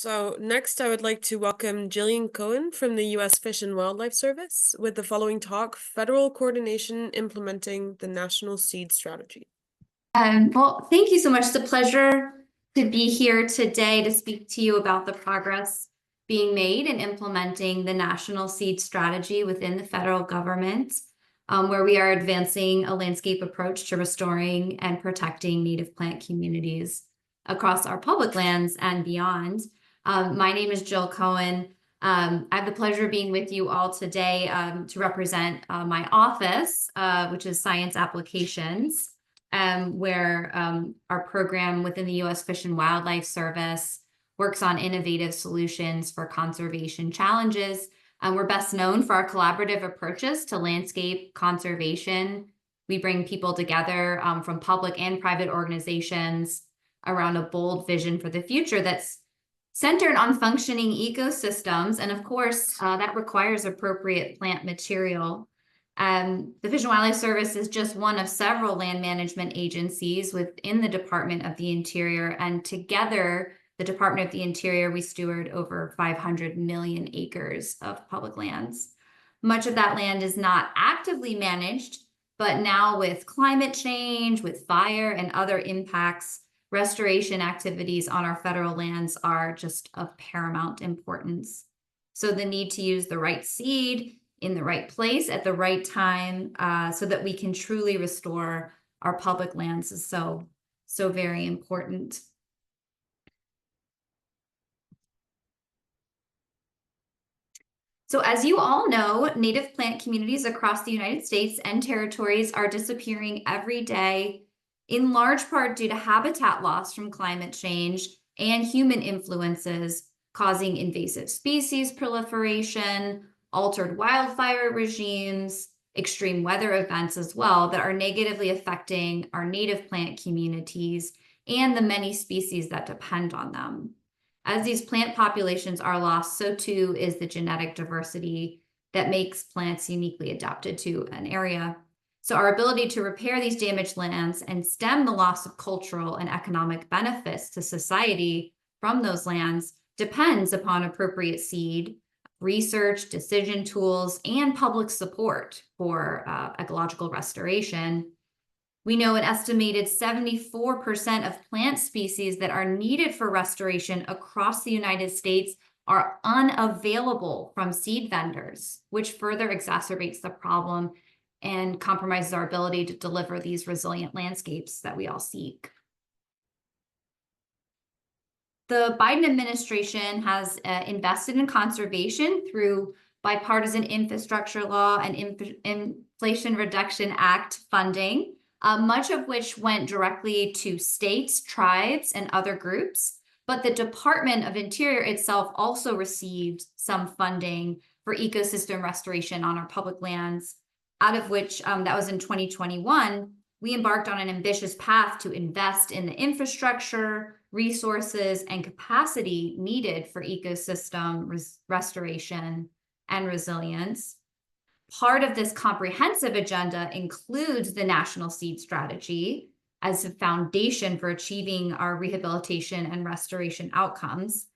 So next, I would like to welcome Jillian Cohen from the U.S. Fish and Wildlife Service with the following talk, Federal Coordination Implementing the National Seed Strategy. Well, thank you so much. It's a pleasure to be here today to speak to you about the progress being made in implementing the National Seed Strategy within the federal government, where we are advancing a landscape approach to restoring and protecting native plant communities across our public lands and beyond. My name is Jill Cohen. I have the pleasure of being with you all today to represent my office, which is Science Applications, where our program within the U.S. Fish and Wildlife Service works on innovative solutions for conservation challenges. We're best known for our collaborative approaches to landscape conservation. We bring people together from public and private organizations around a bold vision for the future that's centered on functioning ecosystems. And of course, that requires appropriate plant material. The Fish and Wildlife Service is just one of several land management agencies within the Department of the Interior. And together, the Department of the Interior, we steward over 500 million acres of public lands. Much of that land is not actively managed, but now with climate change, with fire and other impacts, restoration activities on our federal lands are just of paramount importance. So the need to use the right seed in the right place at the right time so that we can truly restore our public lands is so very important. So as you all know, native plant communities across the United States and territories are disappearing every day, in large part due to habitat loss from climate change and human influences causing invasive species proliferation, altered wildfire regimes, extreme weather events as well that are negatively affecting our native plant communities and the many species that depend on them. As these plant populations are lost, so too is the genetic diversity that makes plants uniquely adapted to an area. So our ability to repair these damaged lands and stem the loss of cultural and economic benefits to society from those lands depends upon appropriate seed, research, decision tools, and public support for ecological restoration. We know an estimated 74% of plant species that are needed for restoration across the United States are unavailable from seed vendors, which further exacerbates the problem and compromises our ability to deliver these resilient landscapes that we all seek. The Biden administration has invested in conservation through bipartisan infrastructure law and Inflation Reduction Act funding, much of which went directly to states, tribes, and other groups. But the Department of Interior itself also received some funding for ecosystem restoration on our public lands, out of which, that was in 2021, we embarked on an ambitious path to invest in the infrastructure, resources, and capacity needed for ecosystem restoration and resilience. Part of this comprehensive agenda includes the National Seed Strategy as a foundation for achieving our rehabilitation and restoration outcomes.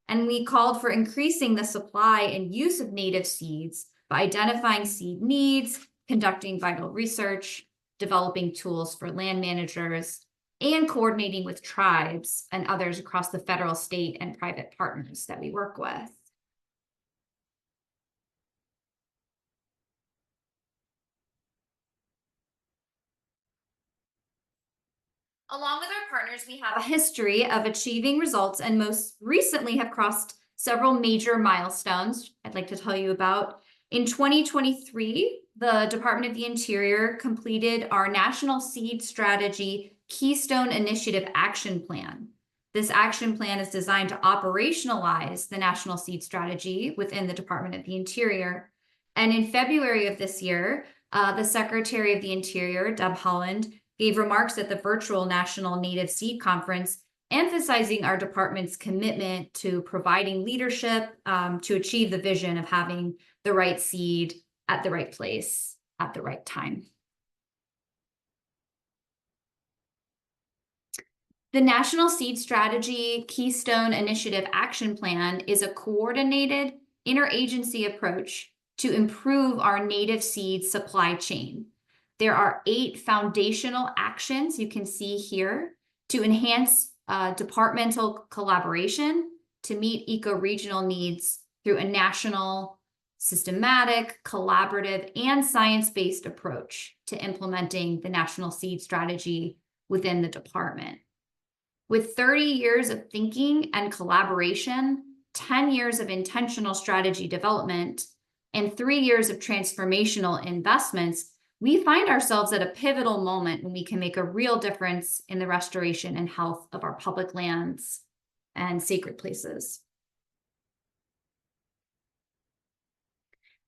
And we called for increasing the supply and use of native seeds by identifying seed needs, conducting vital research, developing tools for land managers, and coordinating with tribes and others across the federal, state, and private partners that we work with. Along with our partners, we have a history of achieving results and most recently have crossed several major milestones I'd like to tell you about. In 2023, the Department of the Interior completed our National Seed Strategy Keystone Initiative Action Plan. This action plan is designed to operationalize the National Seed Strategy within the Department of the Interior. And in February of this year, the Secretary of the Interior, Deb Haaland, gave remarks at the virtual National Native Seed Conference, emphasizing our department's commitment to providing leadership to achieve the vision of having the right seed at the right place at the right time. The National Seed Strategy Keystone Initiative Action Plan is a coordinated interagency approach to improve our native seed supply chain. There are 8 foundational actions you can see here to enhance departmental collaboration to meet eco-regional needs through a national, systematic, collaborative, and science-based approach to implementing the National Seed Strategy within the department. With 30 years of thinking and collaboration, 10 years of intentional strategy development, and 3 years of transformational investments, we find ourselves at a pivotal moment when we can make a real difference in the restoration and health of our public lands and sacred places.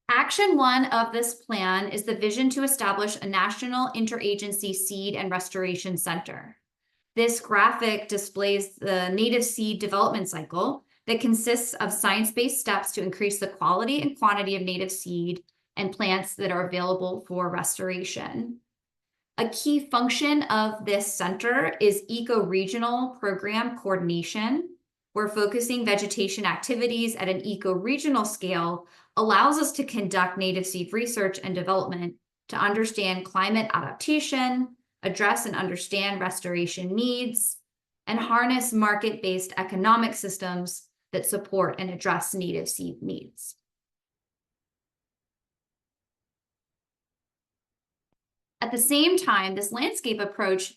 Action 1 of this plan is the vision to establish a national interagency seed and restoration center. This graphic displays the native seed development cycle that consists of science-based steps to increase the quality and quantity of native seed and plants that are available for restoration. A key function of this center is eco-regional program coordination, where focusing vegetation activities at an eco-regional scale allows us to conduct native seed research and development to understand climate adaptation, address and understand restoration needs, and harness market-based economic systems that support and address native seed needs. At the same time, this landscape approach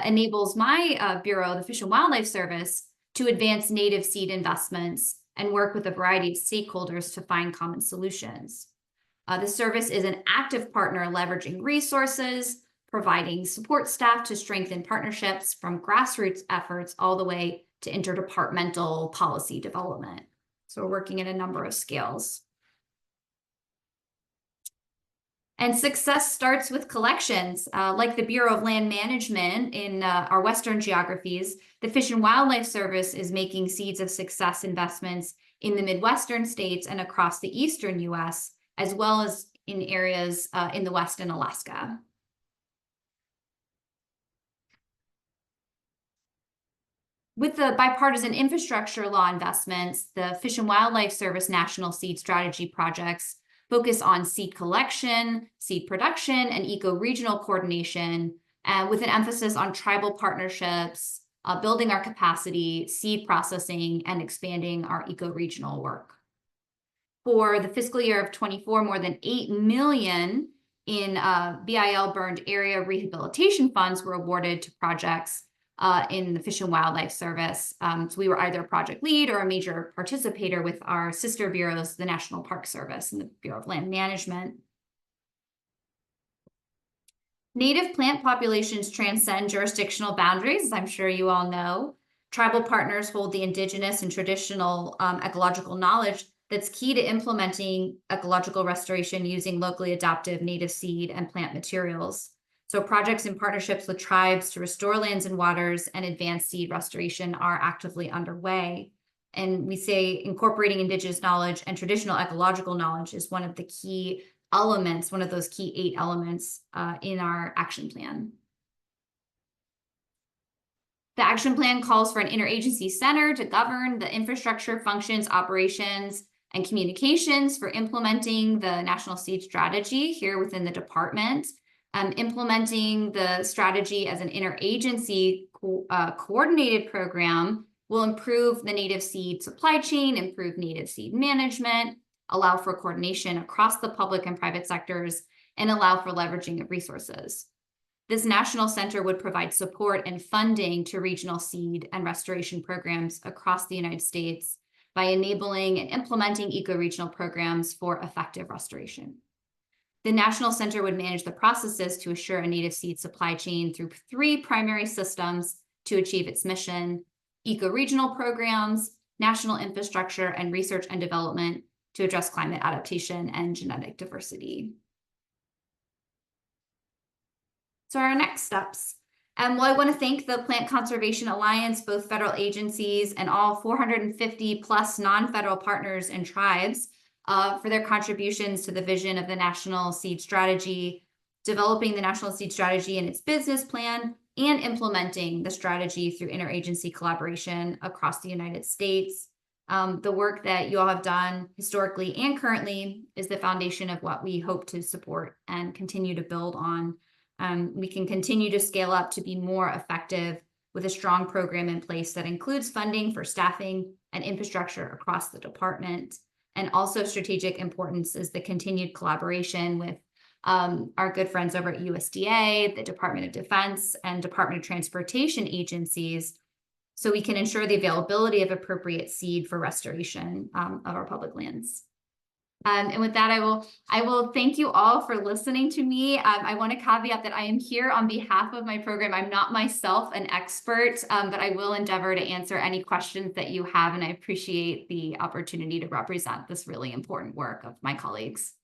enables my bureau, the Fish and Wildlife Service, to advance native seed investments and work with a variety of stakeholders to find common solutions. The service is an active partner leveraging resources, providing support staff to strengthen partnerships from grassroots efforts all the way to interdepartmental policy development. So we're working at a number of scales. And success starts with collections. Like the Bureau of Land Management in our Western geographies, the Fish and Wildlife Service is making seeds of success investments in the Midwestern states and across the Eastern US, as well as in areas in the West and Alaska. With the bipartisan infrastructure law investments, the Fish and Wildlife Service National Seed Strategy projects focus on seed collection, seed production, and eco-regional coordination, with an emphasis on tribal partnerships, building our capacity, seed processing, and expanding our eco-regional work. For the fiscal year of 24, more than $8 million in BIL burned area rehabilitation funds were awarded to projects in the Fish and Wildlife Service. So we were either a project lead or a major participator with our sister bureaus, the National Park Service and the Bureau of Land Management. Native plant populations transcend jurisdictional boundaries, as I'm sure you all know. Tribal partners hold the indigenous and traditional ecological knowledge that's key to implementing ecological restoration using locally adaptive native seed and plant materials. So projects in partnerships with tribes to restore lands and waters and advance seed restoration are actively underway. And we say incorporating indigenous knowledge and traditional ecological knowledge is one of the key elements, one of those key 8 elements in our action plan. The action plan calls for an interagency center to govern the infrastructure, functions, operations, and communications for implementing the National Seed Strategy here within the department. Implementing the strategy as an interagency coordinated program will improve the native seed supply chain, improve native seed management, allow for coordination across the public and private sectors, and allow for leveraging of resources. This national center would provide support and funding to regional seed and restoration programs across the United States by enabling and implementing eco-regional programs for effective restoration. The National Center would manage the processes to assure a native seed supply chain through 3 primary systems to achieve its mission: eco-regional programs, national infrastructure, and research and development to address climate adaptation and genetic diversity. So our next steps. Well, I want to thank the Plant Conservation Alliance, both federal agencies and all 450 plus non-federal partners and tribes for their contributions to the vision of the National Seed Strategy, developing the National Seed Strategy and its business plan, and implementing the strategy through interagency collaboration across the United States. The work that you all have done historically and currently is the foundation of what we hope to support and continue to build on. We can continue to scale up to be more effective with a strong program in place that includes funding for staffing and infrastructure across the department. And also strategic importance is the continued collaboration with our good friends over at USDA, the Department of Defense, and Department of Transportation agencies, so we can ensure the availability of appropriate seed for restoration of our public lands. And with that, I will thank you all for listening to me. I want to caveat that I am here on behalf of my program. I'm not myself an expert, but I will endeavor to answer any questions that you have, and I appreciate the opportunity to represent this really important work of my colleagues.